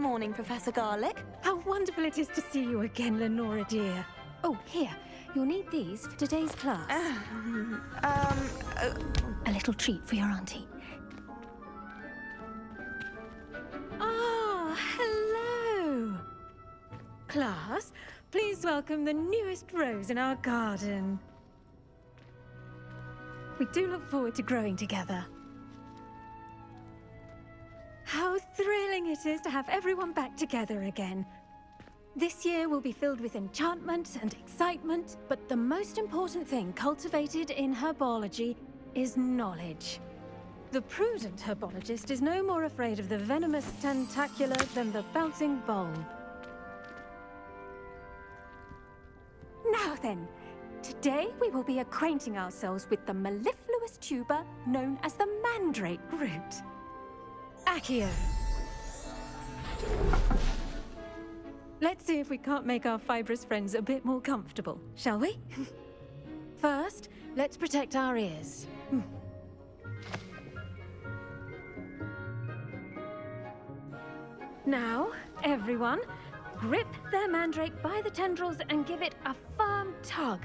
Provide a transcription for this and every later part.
morning, Professor Garlick. How wonderful it is to see you again, Lenora dear. Oh, here. You'll need these for today's class. A little treat for your auntie. Ah, hello. Class, please welcome the newest rose in our garden. We do look forward to growing together. How thrilling it is to have everyone back together again. This year will be filled with enchantment and excitement, but the most important thing cultivated in herbology is knowledge. The prudent herbologist is no more afraid of the venomous tentacular than the bouncing bulb. Now then, today we will be acquainting ourselves with the mellifluous tuber known as the mandrake root. Accio. Let's see if we can't make our fibrous friends a bit more comfortable, shall we? First, let's protect our ears. Now, everyone, grip their mandrake by the tendrils and give it a firm tug.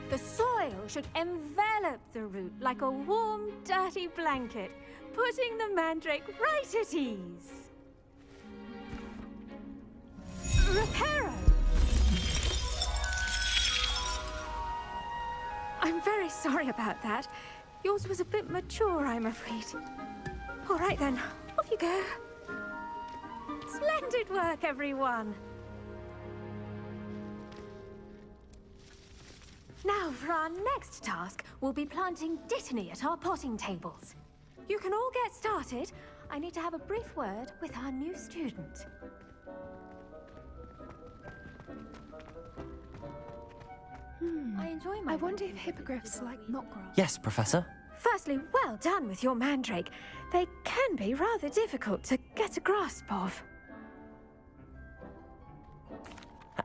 The soil should envelop the root like a warm, dirty blanket, putting the mandrake right at ease. Reparo! I'm very sorry about that. Yours was a bit mature, I'm afraid. All right then, off you go. Splendid work, everyone. Now, for our next task, we'll be planting dittany at our potting tables. You can all get started. I need to have a brief word with our new student. I wonder if hippogriffs like knotgrass. Yes, Professor. Firstly, well done with your mandrake. They can be rather difficult to get a grasp of.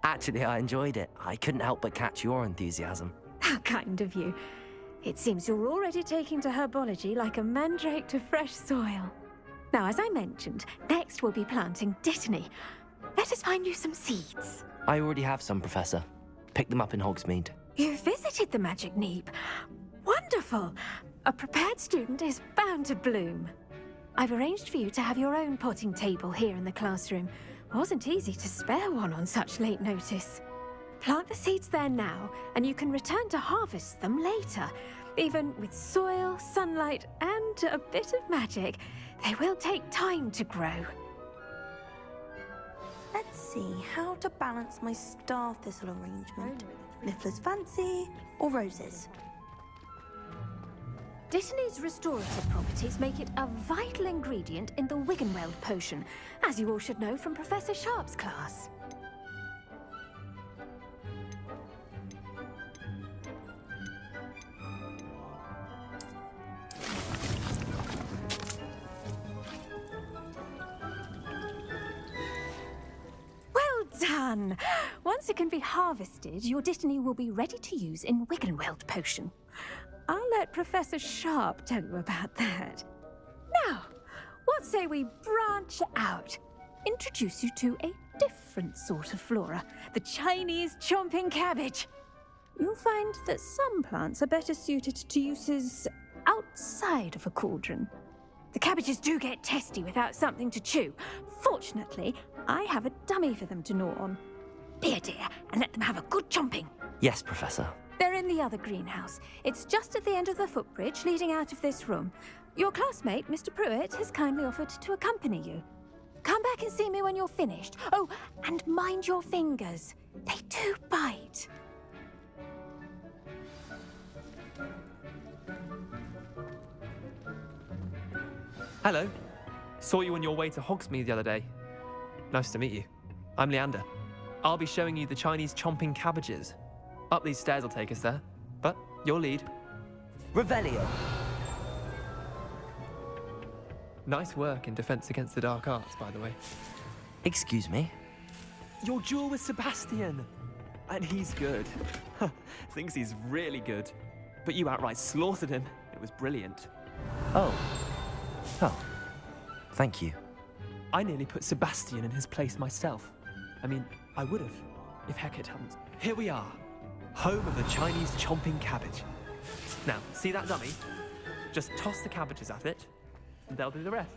Actually, I enjoyed it. I couldn't help but catch your enthusiasm. How kind of you. It seems you're already taking to herbology like a mandrake to fresh soil. Now, as I mentioned, next we'll be planting dittany. Let us find you some seeds. I already have some, Professor. Picked them up in Hogsmeade. You visited the Magic Neep. Wonderful! A prepared student is bound to bloom. I've arranged for you to have your own potting table here in the classroom. Wasn't easy to spare one on such late notice. Plant the seeds there now, and you can return to harvest them later. Even with soil, sunlight, and a bit of magic, they will take time to grow. Let's see how to balance my star thistle arrangement. Niffler's fancy or roses? Dittany's restorative properties make it a vital ingredient in the Wiggenweld potion, as you all should know from Professor Sharp's class. Well done! Once it can be harvested, your dittany will be ready to use in Wiggenweld potion. I'll let Professor Sharp tell you about that. Now, what say we branch out? Introduce you to a different sort of flora, the Chinese chomping cabbage. You'll find that some plants are better suited to uses outside of a cauldron. The cabbages do get testy without something to chew. Fortunately, I have a dummy for them to gnaw on. Be a dear and let them have a good chomping. Yes, Professor. They're in the other greenhouse. It's just at the end of the footbridge leading out of this room. Your classmate, Mr. Pruitt, has kindly offered to accompany you. Come back and see me when you're finished. Oh, and mind your fingers. They do bite. Hello. Saw you on your way to Hogsmeade the other day. Nice to meet you. I'm Leander. I'll be showing you the Chinese chomping cabbages. Up these stairs will take us there, but your lead. Revelio. Nice work in Defense Against the Dark Arts, by the way. Excuse me? Your duel with Sebastian! And he's good. Thinks he's really good. But you outright slaughtered him. It was brilliant. Oh. Oh. Thank you. I nearly put Sebastian in his place myself. I mean, I would have, if Hecate hadn't. Here we are, home of the Chinese chomping cabbage. Now, see that dummy? Just toss the cabbages at it, and they'll do the rest.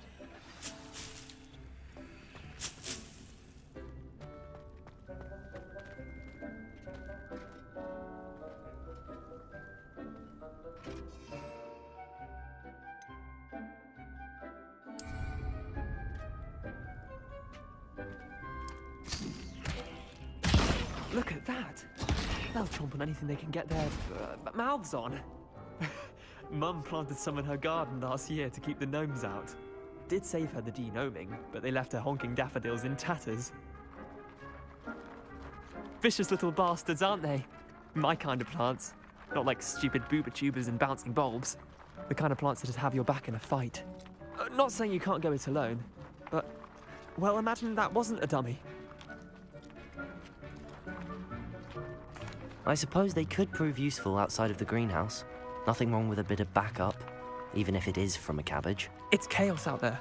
Look at that! They'll chomp on anything they can get their mouths on. Mum planted some in her garden last year to keep the gnomes out. Did save her the de-gnoming, but they left her honking daffodils in tatters. Vicious little bastards, aren't they? My kind of plants. Not like stupid booba tubers and bouncing bulbs. The kind of plants that'd have your back in a fight. Not saying you can't go it alone, but, well, imagine that wasn't a dummy. I suppose they could prove useful outside of the greenhouse. Nothing wrong with a bit of backup, even if it is from a cabbage. It's chaos out there.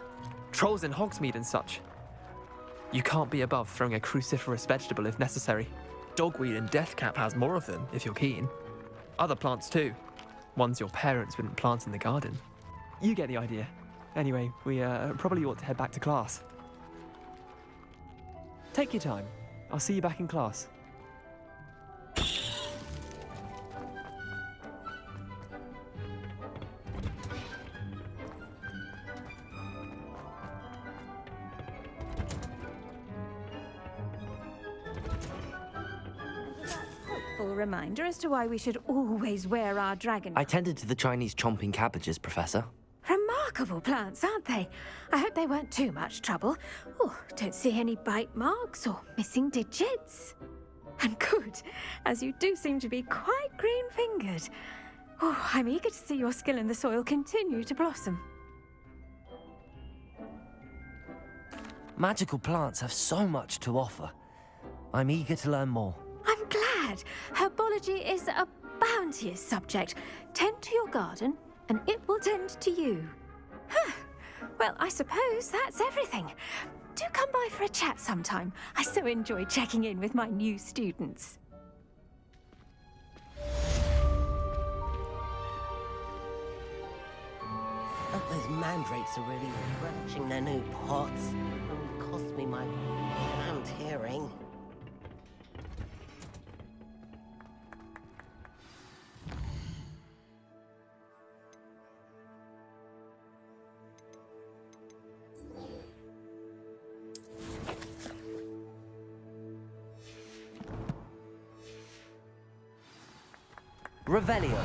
Trolls in Hogsmeade and such. You can't be above throwing a cruciferous vegetable if necessary. Dogweed and deathcap has more of them, if you're keen. Other plants too. Ones your parents wouldn't plant in the garden. You get the idea. Anyway, we probably ought to head back to class. Take your time. I'll see you back in class. Reminder as to why we should always wear our dragon. I tended to the Chinese chomping cabbages, Professor. Remarkable plants, aren't they? I hope they weren't too much trouble. Oh, don't see any bite marks or missing digits. And good, as you do seem to be quite green-fingered. Oh, I'm eager to see your skill in the soil continue to blossom. Magical plants have so much to offer. I'm eager to learn more. I'm glad. Herbology is a bounteous subject. Tend to your garden, and it will tend to you. Huh. Well, I suppose that's everything. Do come by for a chat sometime. I so enjoy checking in with my new students. Those mandrakes are really relishing their new pots. It will cost me my damned hearing. Revelio.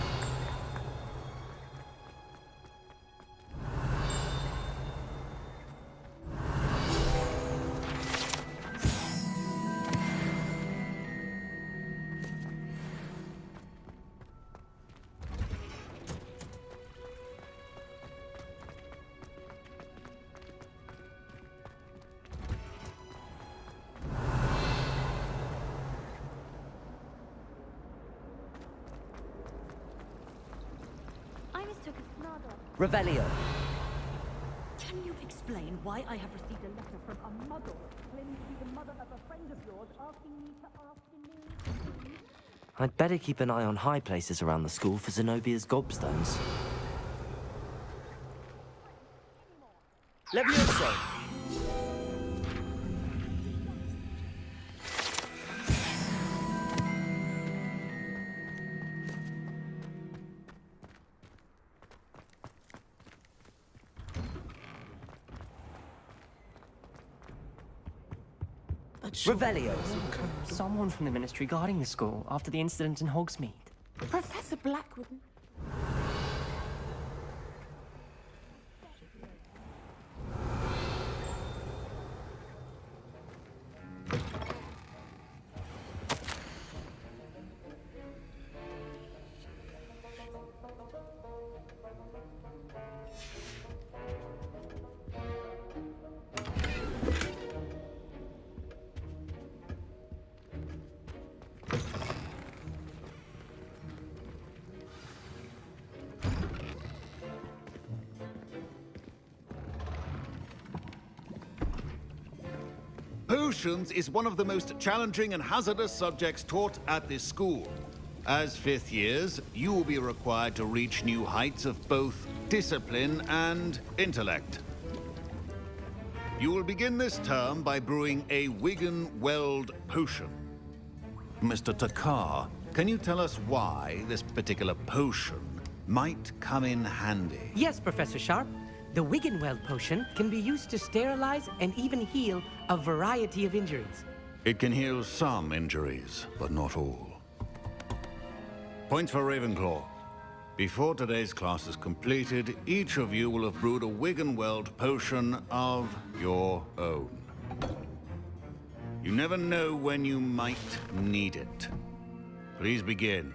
Revelio. Can you explain why I have received a letter from a muggle claiming to be the mother of a friend of yours asking me to ask you? I'd better keep an eye on high places around the school for Zenobia's gobstones. Levioso! Revelio. Someone from the Ministry guarding the school after the incident in Hogsmeade. Professor Blackwood. Potions is one of the most challenging and hazardous subjects taught at this school. As fifth years, you will be required to reach new heights of both discipline and intellect. You will begin this term by brewing a Wiggenweld potion. Mr. Takar, can you tell us why this particular potion might come in handy? Yes, Professor Sharp. The Wiggenweld potion can be used to sterilize and even heal a variety of injuries. It can heal some injuries, but not all. Points for Ravenclaw. Before today's class is completed, each of you will have brewed a Wiggenweld potion of your own. You never know when you might need it. Please begin.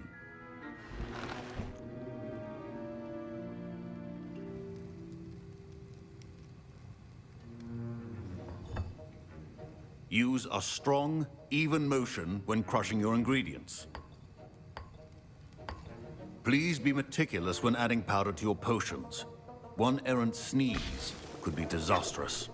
Use a strong, even motion when crushing your ingredients. Please be meticulous when adding powder to your potions. One errant sneeze could be disastrous.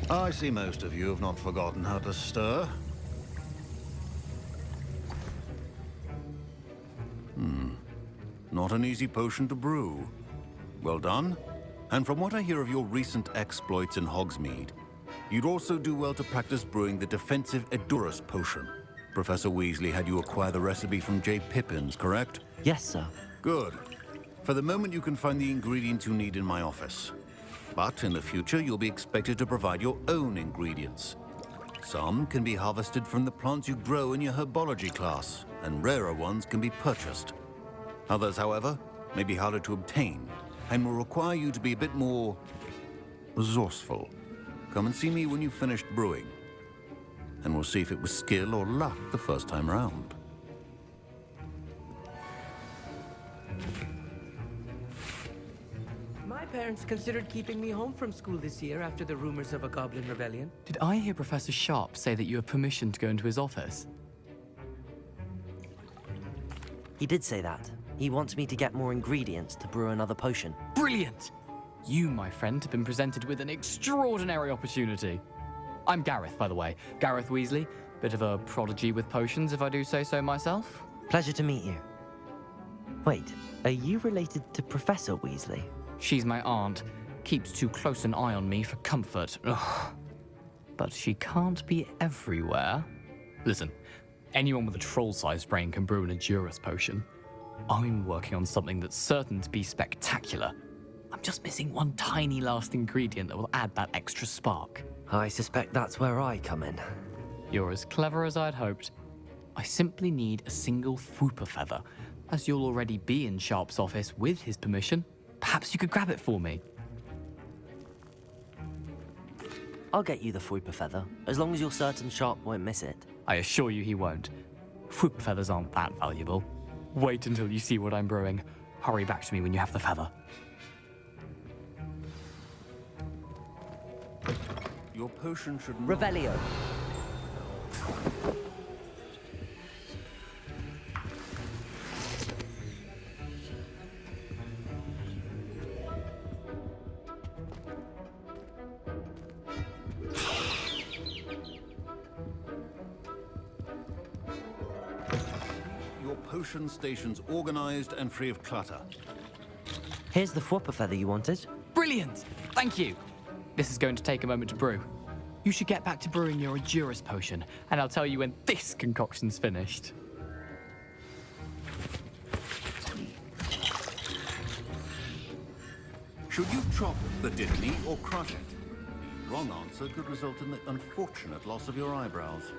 I see most of you have not forgotten how to stir. Not an easy potion to brew. Well done. And from what I hear of your recent exploits in Hogsmeade, you'd also do well to practice brewing the defensive Edurus potion. Professor Weasley had you acquire the recipe from J. Pippins, correct? Yes, sir. Good. For the moment, you can find the ingredients you need in my office. But in the future, you'll be expected to provide your own ingredients. Some can be harvested from the plants you grow in your Herbology class, and rarer ones can be purchased. Others, however, may be harder to obtain, and will require you to be a bit more resourceful. Come and see me when you've finished brewing, and we'll see if it was skill or luck the first time round. My parents considered keeping me home from school this year after the rumors of a goblin rebellion. Did I hear Professor Sharp say that you have permission to go into his office? He did say that. He wants me to get more ingredients to brew another potion. Brilliant! You, my friend, have been presented with an extraordinary opportunity. I'm Gareth, by the way. Gareth Weasley. Bit of a prodigy with potions, if I do say so myself. Pleasure to meet you. Wait, are you related to Professor Weasley? She's my aunt. Keeps too close an eye on me for comfort. Ugh. But she can't be everywhere. Listen, anyone with a troll-sized brain can brew an Edurus potion. I'm working on something that's certain to be spectacular. I'm just missing one tiny last ingredient that will add that extra spark. I suspect that's where I come in. You're as clever as I'd hoped. I simply need a single Fwooper feather. As you'll already be in Sharp's office with his permission, perhaps you could grab it for me. I'll get you the Fwooper feather, as long as you're certain Sharp won't miss it. I assure you he won't. Fwooper feathers aren't that valuable. Wait until you see what I'm brewing. Hurry back to me when you have the feather. Your potion should not... Revelio. Your potion station's organized and free of clutter. Here's the Fwooper feather you wanted. Brilliant! Thank you! This is going to take a moment to brew. You should get back to brewing your Edurus potion, and I'll tell you when this concoction's finished. Should you chop the dittany or crush it? The wrong answer could result in the unfortunate loss of your eyebrows.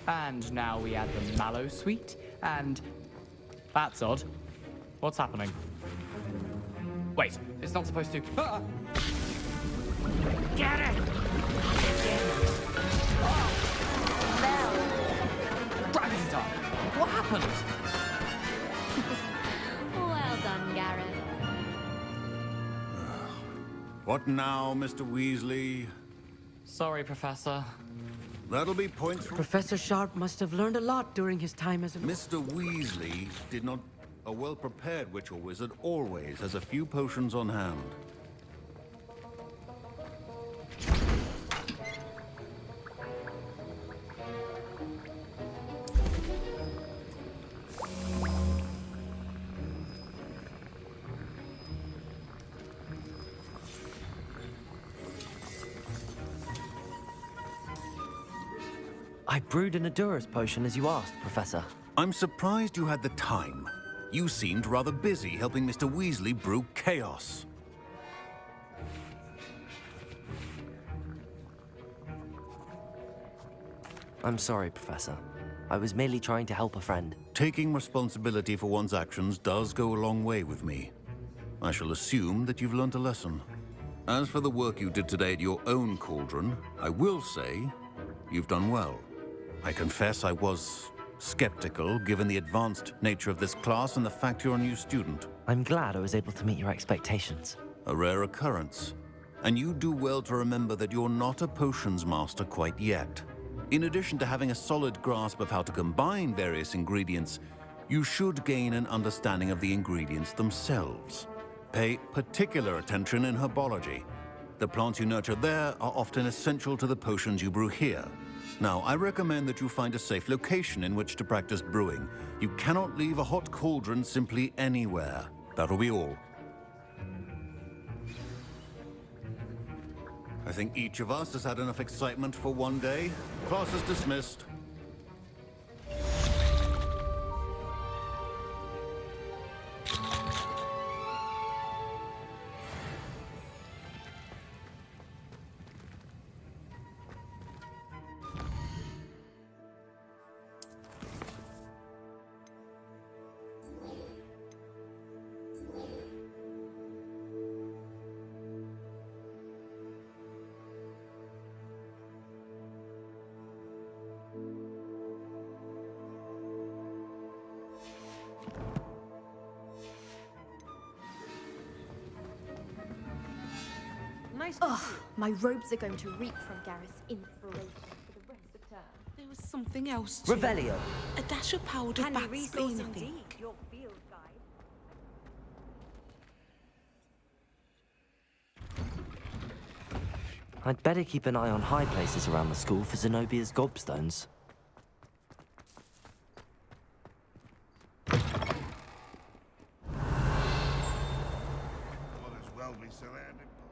And now we add the mallow sweet, and... That's odd. What's happening? Wait, it's not supposed to... Ah! Get it! Gravity time! What happened? Well done, Gareth. What now, Mr. Weasley? Sorry, Professor. That'll be points for... Professor Sharp must have learned a lot during his time as a... Mr. Weasley did not... A well-prepared witch or wizard always has a few potions on hand. I brewed an Adurus potion as you asked, Professor. I'm surprised you had the time. You seemed rather busy helping Mr. Weasley brew chaos. I'm sorry, Professor. I was merely trying to help a friend. Taking responsibility for one's actions does go a long way with me. I shall assume that you've learnt a lesson. As for the work you did today at your own cauldron, I will say you've done well. I confess I was skeptical, given the advanced nature of this class and the fact you're a new student. I'm glad I was able to meet your expectations. A rare occurrence. And you do well to remember that you're not a potions master quite yet. In addition to having a solid grasp of how to combine various ingredients, you should gain an understanding of the ingredients themselves. Pay particular attention in herbology. The plants you nurture there are often essential to the potions you brew here. Now, I recommend that you find a safe location in which to practice brewing. You cannot leave a hot cauldron simply anywhere. That'll be all. I think each of us has had enough excitement for one day. Class is dismissed. Ugh, my robes are going to reek from Gareth's inspiration for the rest of term. There was something else too. Revelio. A dash of powdered Handy bat resource bean, I indeed, think. your field guide. I'd better keep an eye on high places around the school for Zenobia's gobstones. Might as well be surrounded by...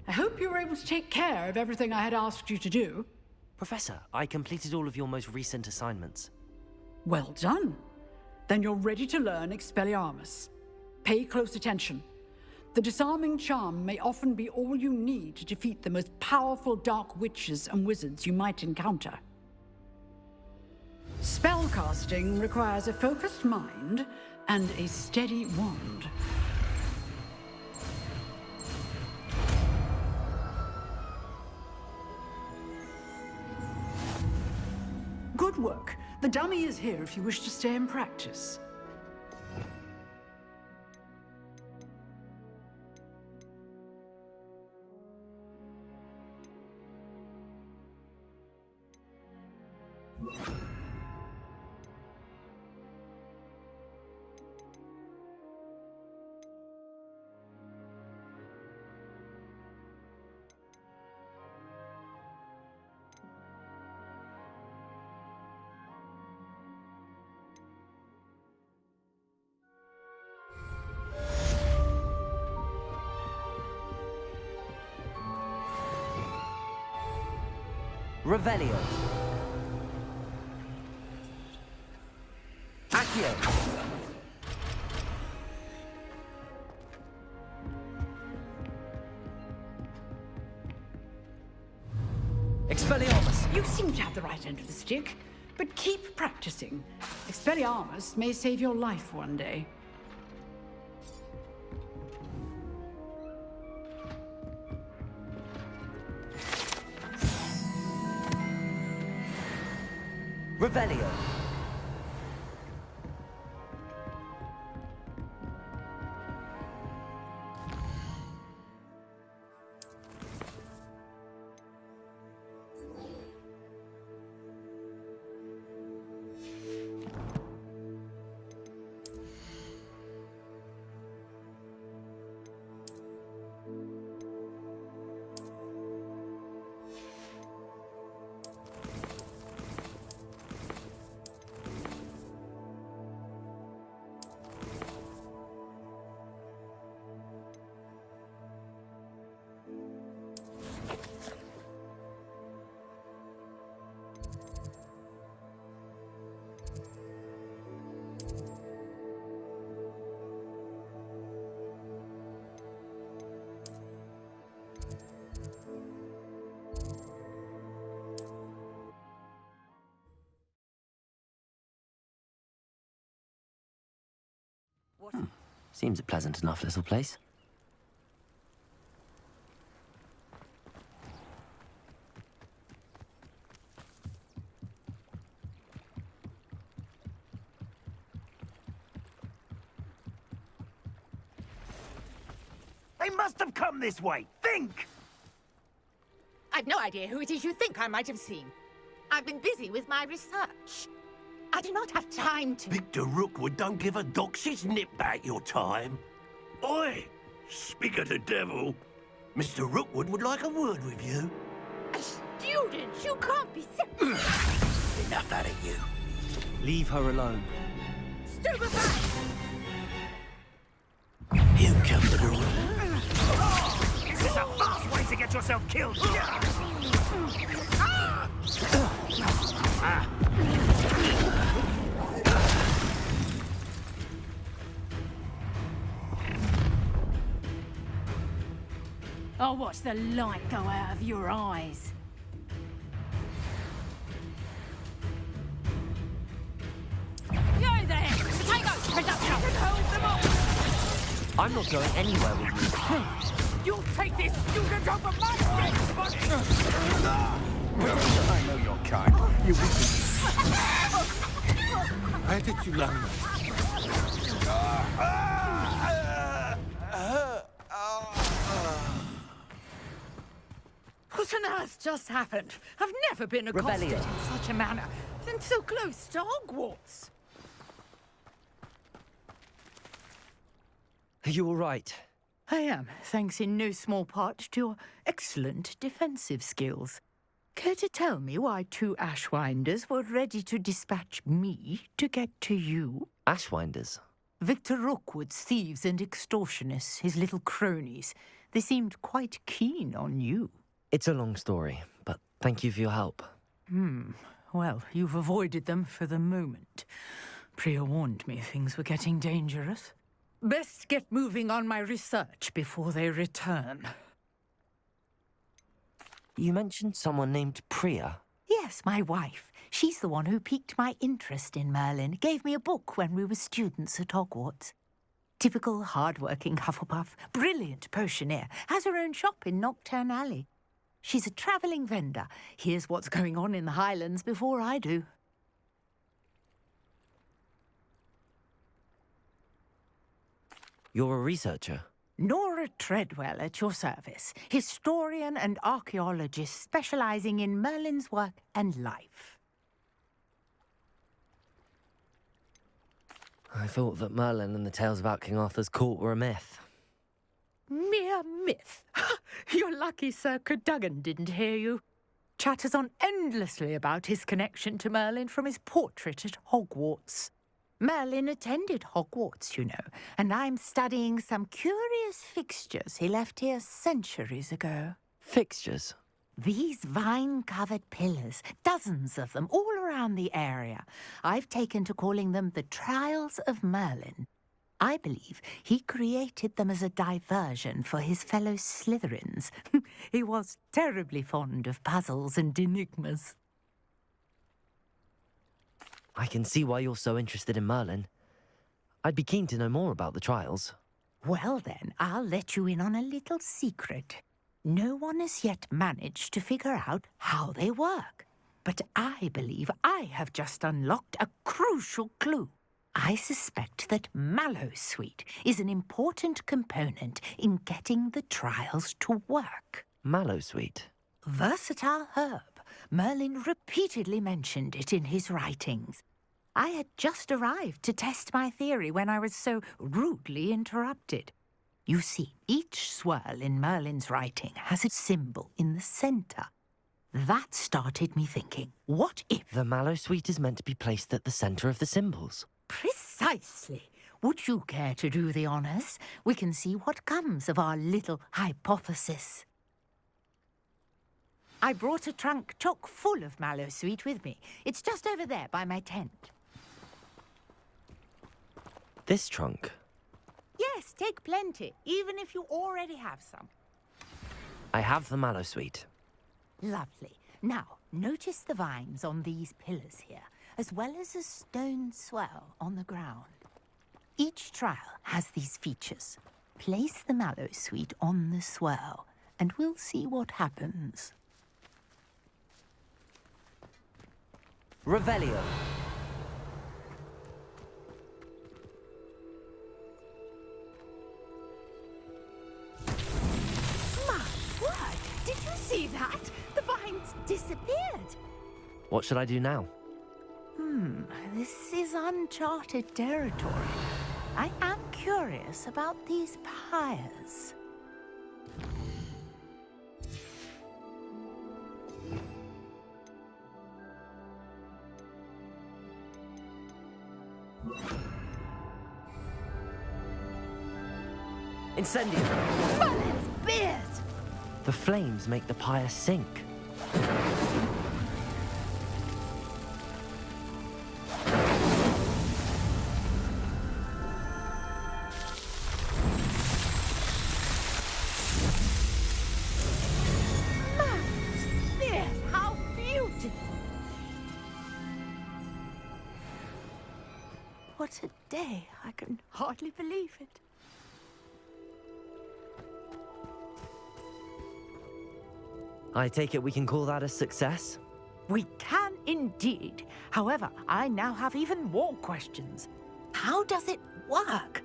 I hope you were able to take care of everything I had asked you to do. Professor, I completed all of your most recent assignments. Well done. Then you're ready to learn Expelliarmus. Pay close attention. The disarming charm may often be all you need to defeat the most powerful dark witches and wizards you might encounter. Spellcasting requires a focused mind and a steady wand. Good work. The dummy is here if you wish to stay and practice. Revelio. Accio. Expelliarmus. You seem to have the right end of the stick, but keep practicing. Expelliarmus may save your life one day. Revelio. Seems a pleasant enough little place. They must have come this way. Think! I've no idea who it is you think I might have seen. I've been busy with my research. I do not have time to... Victor Rookwood don't give a doxy's nip back your time. Oi! Speak of the devil. Mr. Rookwood would like a word with you. A student? You can't be... Enough out of you. Leave her alone. Stupefy! You come to the room. This is a fast way to get yourself killed. I'll watch the light go out of your eyes. Yo there! Potatoes! Production! Hold them up! I'm not going anywhere with you. You'll take this student over my dead body! I know your kind. You weakness. Where did you learn that? What on earth just happened? I've never been accosted in such a manner. And so close to Hogwarts. Are you all right? I am, thanks in no small part to your excellent defensive skills. Care to tell me why two Ashwinders were ready to dispatch me to get to you? Ashwinders? Victor Rookwood's thieves and extortionists, his little cronies. They seemed quite keen on you. It's a long story, but thank you for your help. Well, you've avoided them for the moment. Priya warned me things were getting dangerous. Best get moving on my research before they return. You mentioned someone named Priya. Yes, my wife. She's the one who piqued my interest in Merlin. Gave me a book when we were students at Hogwarts. Typical hard-working Hufflepuff, brilliant potioneer, has her own shop in Knockturn Alley. She's a travelling vendor. Hears what's going on in the Highlands before I do. You're a researcher? Nora Treadwell at your service, historian and archaeologist specialising in Merlin's work and life. I thought that Merlin and the tales about King Arthur's court were a myth. Mere myth. You're lucky Sir Cadogan didn't hear you. Chatters on endlessly about his connection to Merlin from his portrait at Hogwarts. Merlin attended Hogwarts, you know, and I'm studying some curious fixtures he left here centuries ago. Fixtures? These vine-covered pillars, dozens of them all around the area, I've taken to calling them the Trials of Merlin. I believe he created them as a diversion for his fellow Slytherins. He was terribly fond of puzzles and enigmas. I can see why you're so interested in Merlin. I'd be keen to know more about the trials. Well then, I'll let you in on a little secret. No one has yet managed to figure out how they work. But I believe I have just unlocked a crucial clue. I suspect that Mallowsweet is an important component in getting the trials to work. Mallowsweet? Versatile herb. Merlin repeatedly mentioned it in his writings. I had just arrived to test my theory when I was so rudely interrupted. You see, each swirl in Merlin's writing has a symbol in the centre. That started me thinking, what if... The Mallowsweet is meant to be placed at the centre of the symbols. Precisely. Would you care to do the honours? We can see what comes of our little hypothesis. I brought a trunk chock full of Mallowsweet with me. It's just over there by my tent. This trunk? Yes, take plenty, even if you already have some. I have the Mallowsweet. Lovely. Now, notice the vines on these pillars here, as well as a stone swell on the ground. Each trial has these features. Place the Mallowsweet on the swell, and we'll see what happens. Revelio. My word! Did you see that? The vines disappeared. What should I do now? This is uncharted territory. I am curious about these pyres. Incendio! Merlin's beard! The flames make the pyre sink. How beautiful! What a day. I can hardly believe it. I take it we can call that a success? We can indeed. However, I now have even more questions. How does it work?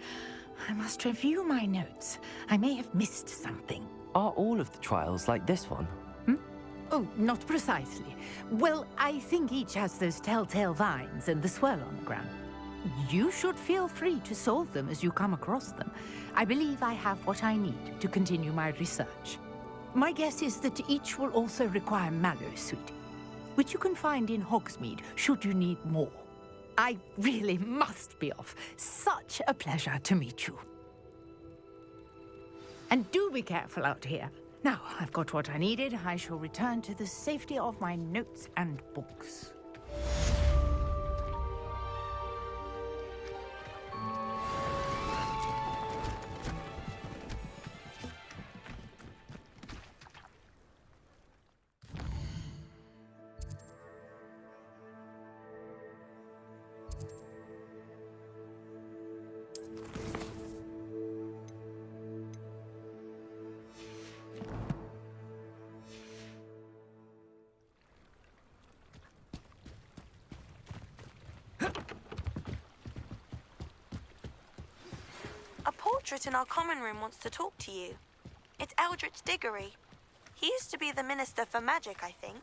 I must review my notes. I may have missed something. Are all of the trials like this one? Oh, not precisely. Well, I think each has those telltale vines and the swirl on the ground. You should feel free to solve them as you come across them. I believe I have what I need to continue my research. My guess is that each will also require Mallowsweet, which you can find in Hogsmeade should you need more. I really must be off. Such a pleasure to meet you. And do be careful out here. Now, I've got what I needed. I shall return to the safety of my notes and books. A portrait in our common room wants to talk to you. It's Eldritch Diggory. He used to be the Minister for Magic, I think.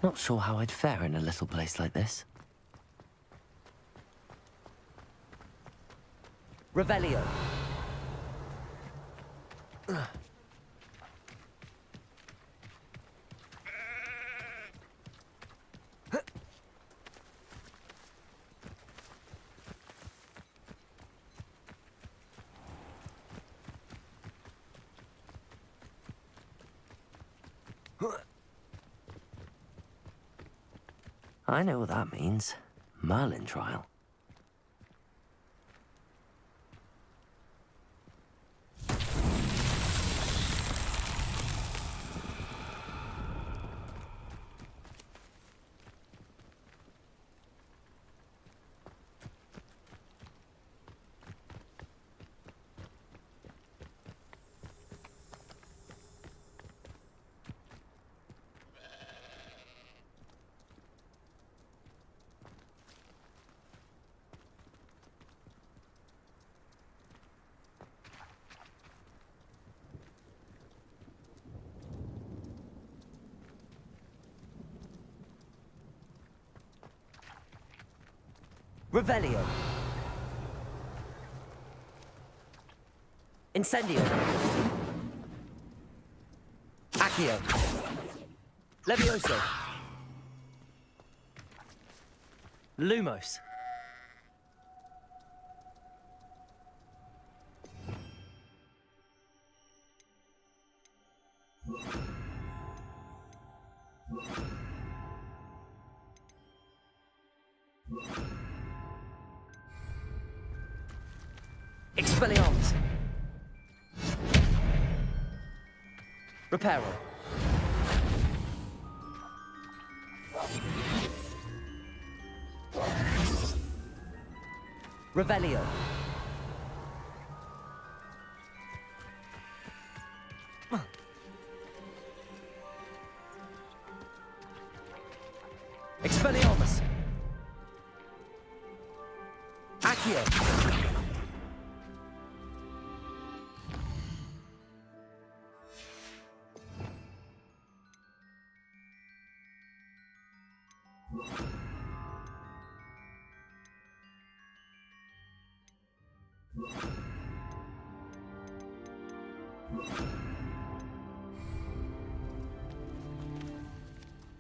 Not sure how I'd fare in a little place like this. Revelio. I know what that means. Merlin trial. Revelio. Incendio. Accio. Levioso. Lumos. Expelliarmus. Reparo. Revelio. Expelliarmus. Accio.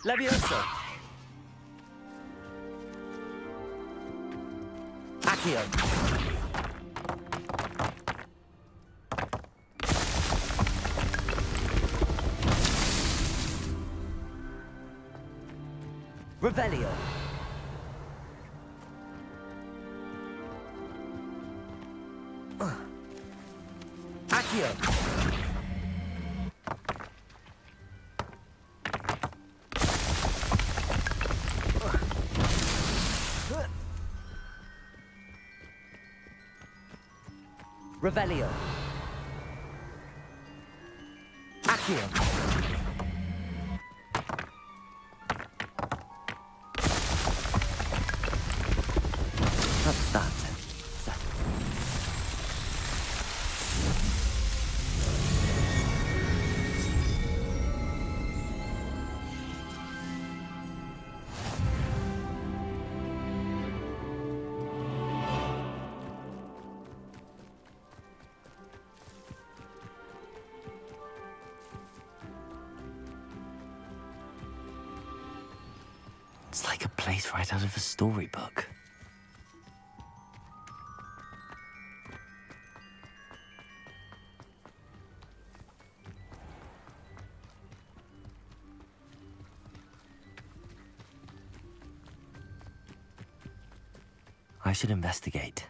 Levioso. Accio. Revelio. Accio. Revelio. Accio. What's that? It's like a place right out of a storybook. I should investigate.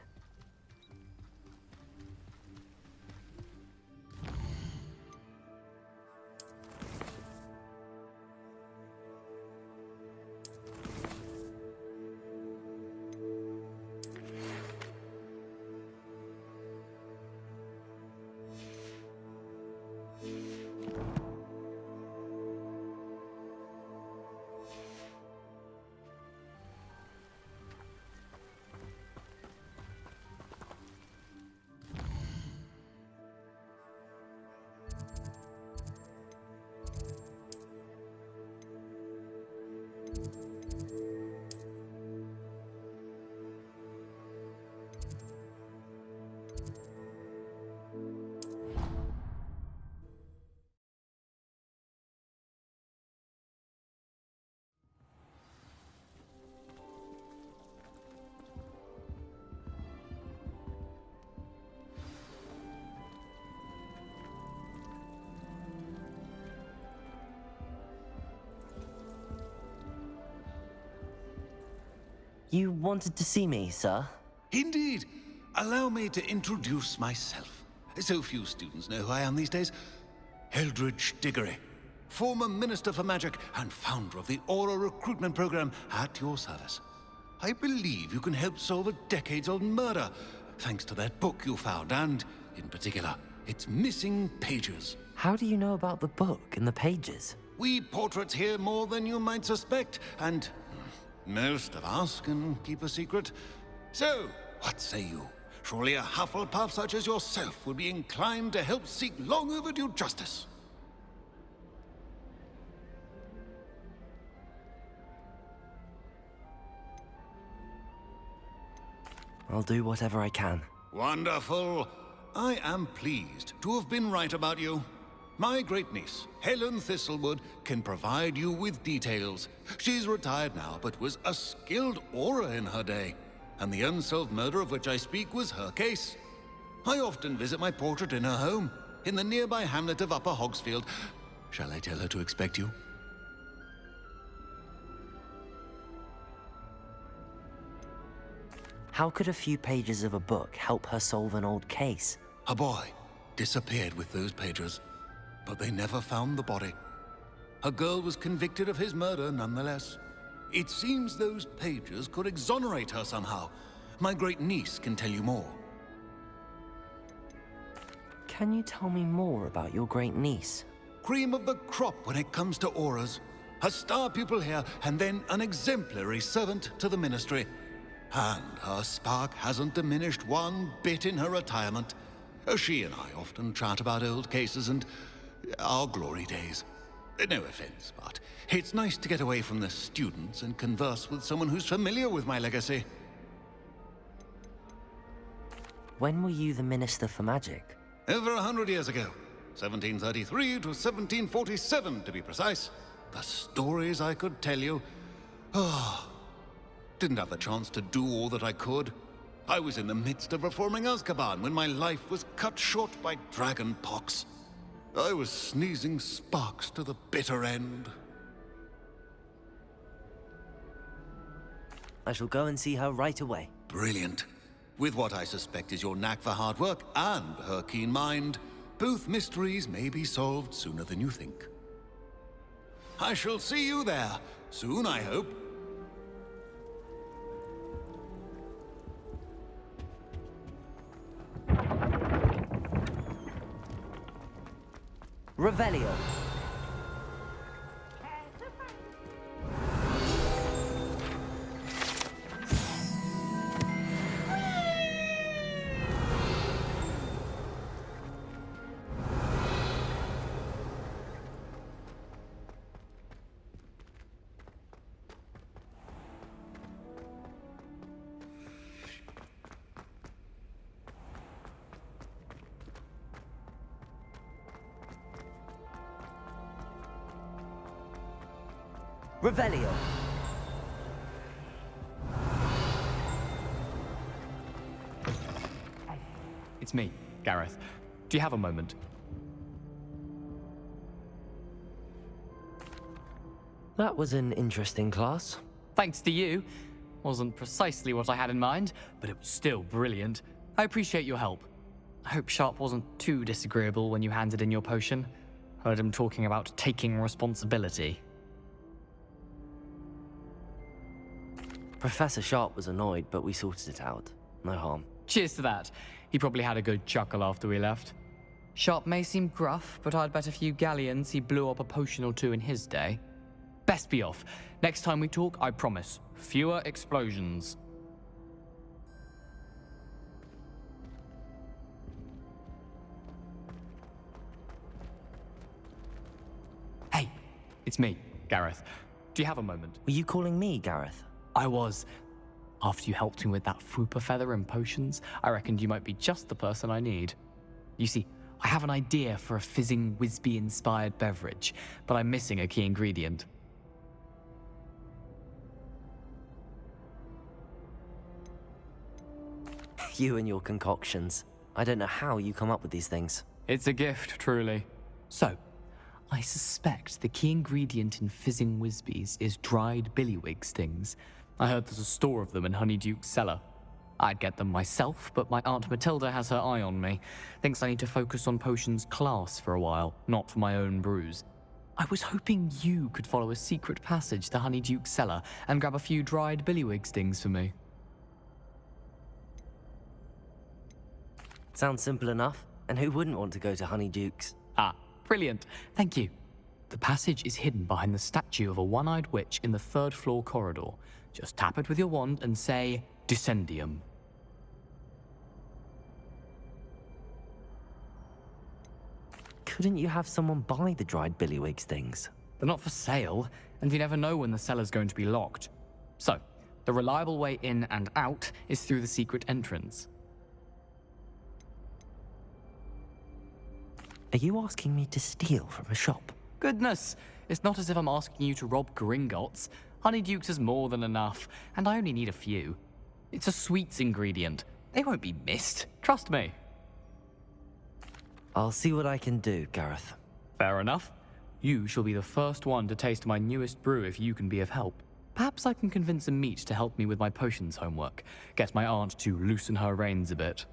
You wanted to see me, sir? Indeed. Allow me to introduce myself. So few students know who I am these days. Eldridge Diggory, former Minister for Magic and founder of the Aura Recruitment Program, at your service. I believe you can help solve a decades-old murder, thanks to that book you found, and, in particular, its missing pages. How do you know about the book and the pages? We portraits hear more than you might suspect, and most of us can keep a secret. So, what say you? Surely a Hufflepuff such as yourself would be inclined to help seek long overdue justice. I'll do whatever I can. Wonderful. I am pleased to have been right about you. My great-niece, Helen Thistlewood, can provide you with details. She's retired now, but was a skilled aura in her day. And the unsolved murder of which I speak was her case. I often visit my portrait in her home, in the nearby hamlet of Upper Hogsfield. Shall I tell her to expect you? How could a few pages of a book help her solve an old case? A boy disappeared with those pages, but they never found the body. A girl was convicted of his murder nonetheless. It seems those pages could exonerate her somehow. My great-niece can tell you more. Can you tell me more about your great-niece? Cream of the crop when it comes to auras. A star pupil here, and then an exemplary servant to the ministry. And her spark hasn't diminished one bit in her retirement. She and I often chat about old cases and our glory days. No offense, but it's nice to get away from the students and converse with someone who's familiar with my legacy. When were you the Minister for Magic? Over 100 years ago. 1733 to 1747, to be precise. The stories I could tell you. Didn't have the chance to do all that I could. I was in the midst of reforming Azkaban when my life was cut short by dragon pox. I was sneezing sparks to the bitter end. I shall go and see her right away. Brilliant. With what I suspect is your knack for hard work and her keen mind, both mysteries may be solved sooner than you think. I shall see you there, soon I hope. Revelio. Revelio. It's me, Gareth. Do you have a moment? That was an interesting class. Thanks to you. Wasn't precisely what I had in mind, but it was still brilliant. I appreciate your help. I hope Sharp wasn't too disagreeable when you handed in your potion. Heard him talking about taking responsibility. Professor Sharp was annoyed, but we sorted it out. No harm. Cheers to that. He probably had a good chuckle after we left. Sharp may seem gruff, but I'd bet a few galleons he blew up a potion or two in his day. Best be off. Next time we talk, I promise, fewer explosions. Hey, it's me, Gareth. Do you have a moment? Were you calling me Gareth? I was. After you helped me with that Fooper feather and potions, I reckoned you might be just the person I need. You see, I have an idea for a fizzing Whizbee-inspired beverage, but I'm missing a key ingredient. You and your concoctions. I don't know how you come up with these things. It's a gift, truly. So, I suspect the key ingredient in fizzing Whizbees is dried billywig stings. I heard there's a store of them in Honeyduke's cellar. I'd get them myself, but my Aunt Matilda has her eye on me. Thinks I need to focus on potions class for a while, not for my own brews. I was hoping you could follow a secret passage to Honeyduke's cellar and grab a few dried billywig stings for me. Sounds simple enough. And who wouldn't want to go to Honeyduke's? Ah, brilliant. Thank you. The passage is hidden behind the statue of a one-eyed witch in the third-floor corridor. Just tap it with your wand and say, Descendium. Couldn't you have someone buy the dried billywig stings? They're not for sale, and you never know when the cellar's going to be locked. So, the reliable way in and out is through the secret entrance. Are you asking me to steal from a shop? Goodness, it's not as if I'm asking you to rob Gringotts. Honeyduke's is more than enough, and I only need a few. It's a sweets ingredient. They won't be missed, trust me. I'll see what I can do, Gareth. Fair enough. You shall be the first one to taste my newest brew if you can be of help. Perhaps I can convince a meat to help me with my potions homework. Get my aunt to loosen her reins a bit.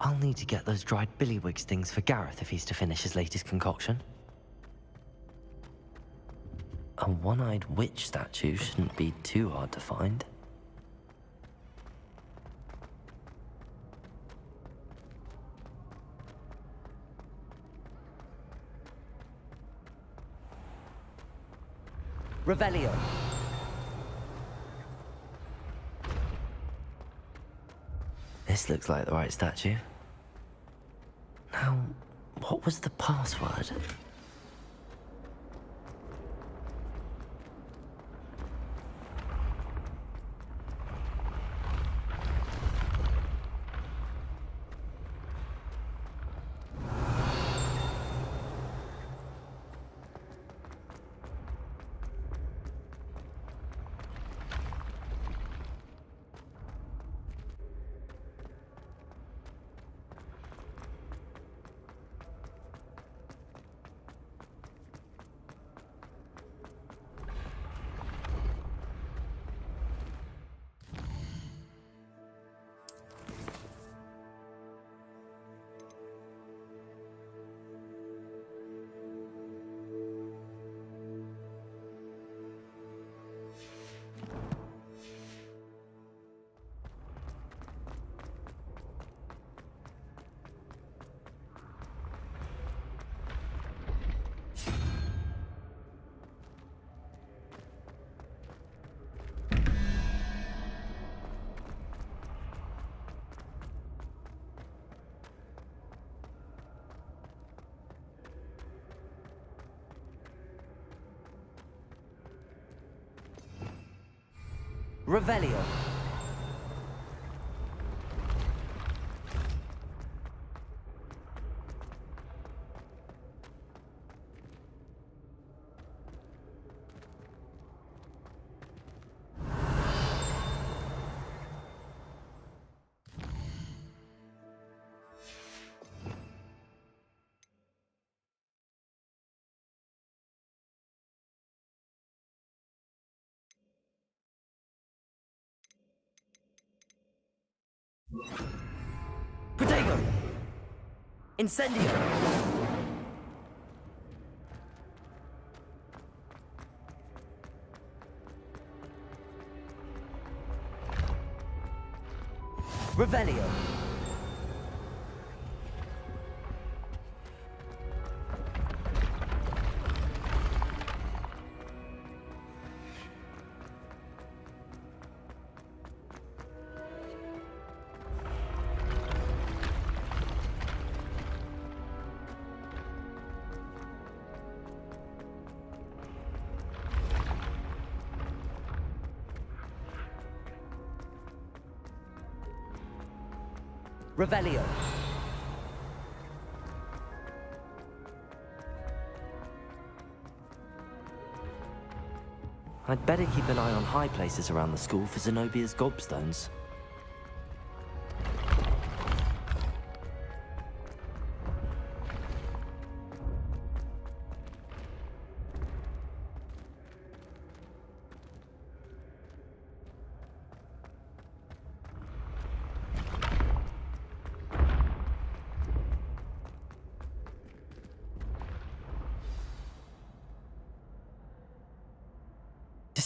I'll need to get those dried billywig stings for Gareth if he's to finish his latest concoction. A one-eyed witch statue shouldn't be too hard to find. Revelio. This looks like the right statue. Now, what was the password? Revelio. Protego. Incendio. Revelio. Revelio. I'd better keep an eye on high places around the school for Zenobia's gobstones.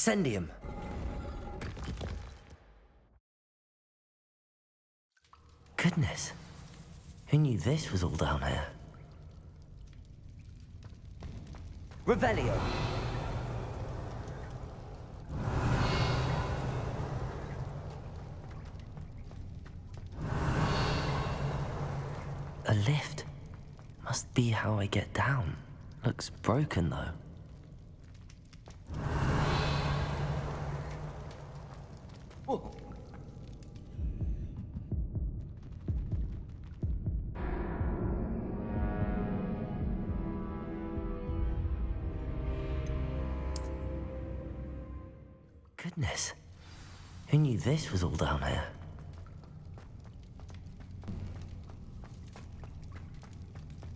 Incendium. Goodness. Who knew this was all down here? Revelio. A lift. Must be how I get down. Looks broken, though. Whoa. Goodness. Who knew this was all down here?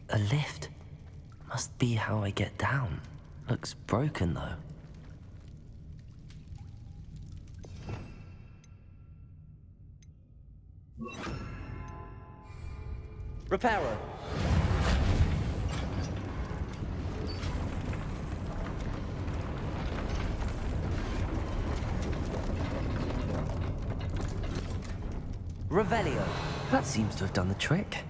A lift. Must be how I get down. Looks broken, though. Reparo. Revelio. That seems to have done the trick.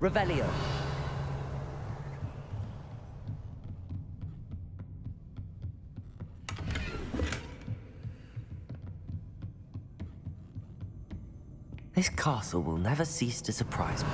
Revelio. This castle will never cease to surprise me.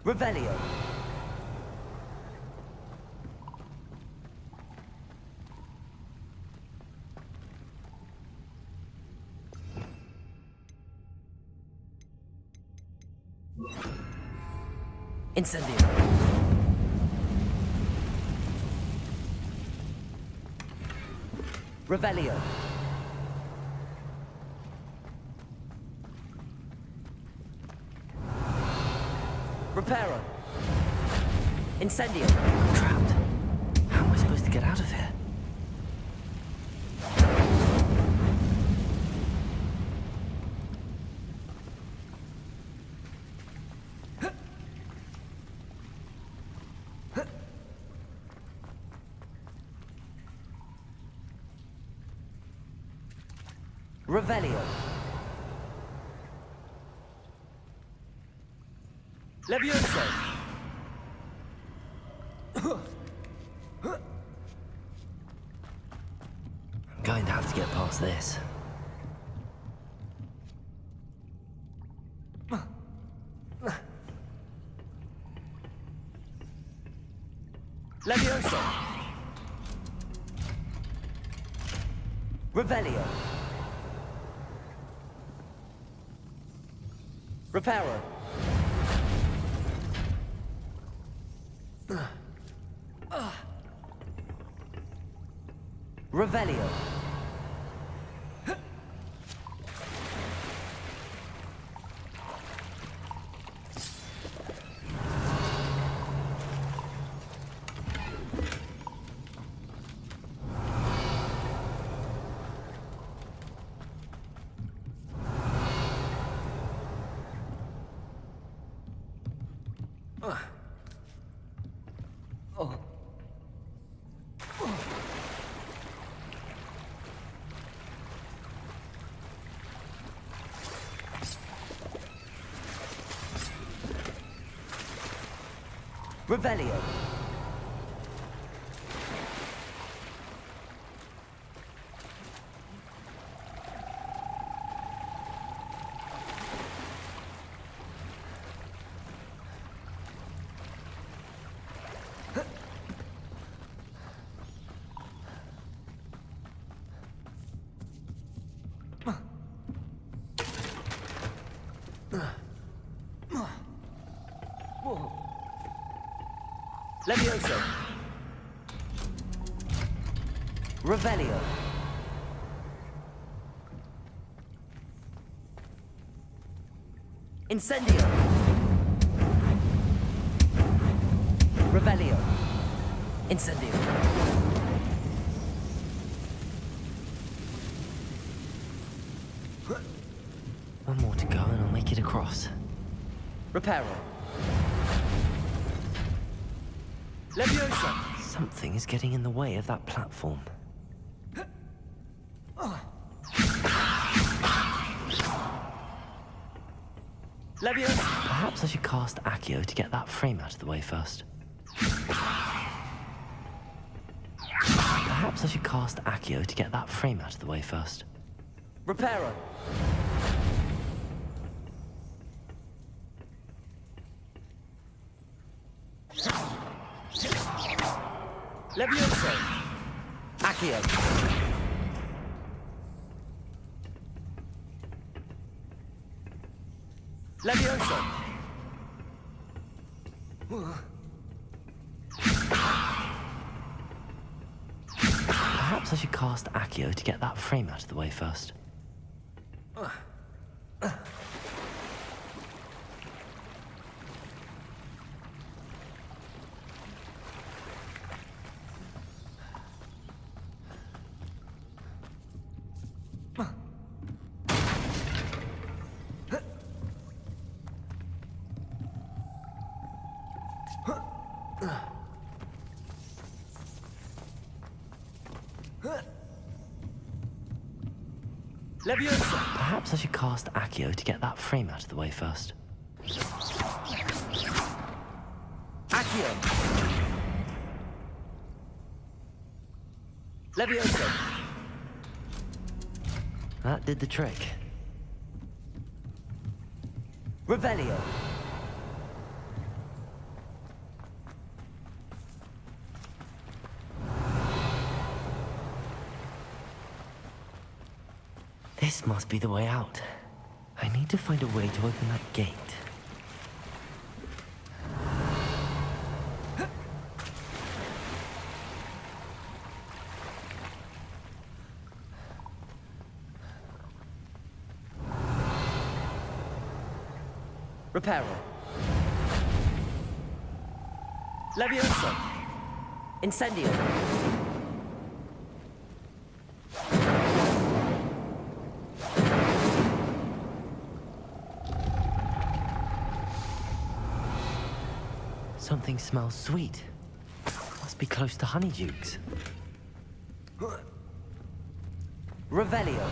Revelio. Incendium. Revelio. Reparo. Incendium. Trapped. How am I supposed to get out of here? Revelio. Levioso! I'm going to have to get past this. Levioso. Revelio. Reparo. Revelio. Revelio. Levioso. Revelio. Incendio. Revelio. Incendio. One more to go and I'll make it across. Reparo. Leviosa. Something is getting in the way of that platform. Leviosa. Perhaps I should cast Accio to get that frame out of the way first. Perhaps I should cast Accio to get that frame out of the way first. Reparo. Levioso. Accio. Levioso. Perhaps I should cast Accio to get that frame out of the way first. Leviosa. Perhaps I should cast Accio to get that frame out of the way first. Accio. Leviosa. That did the trick. Revelio. This must be the way out. I need to find a way to open that gate. Reparo. Leviosa. Incendio. Something smells sweet. Must be close to honeydukes. Revelio.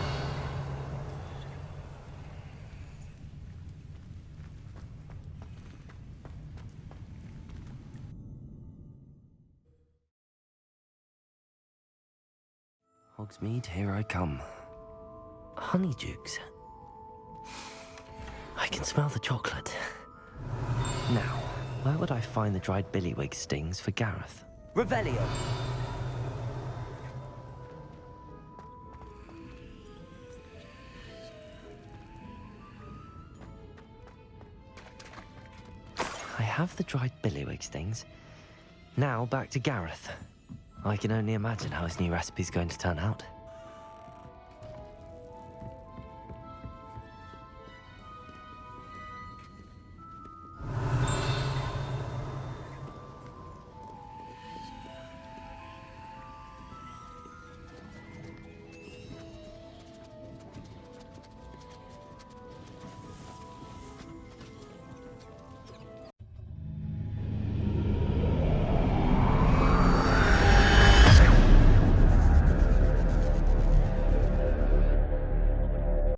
Hogsmeade, here I come. Honeydukes. I can smell the chocolate. Now, where would I find the dried billywig stings for Gareth? Revelio. I have the dried billywig stings. Now back to Gareth. I can only imagine how his new recipe's going to turn out.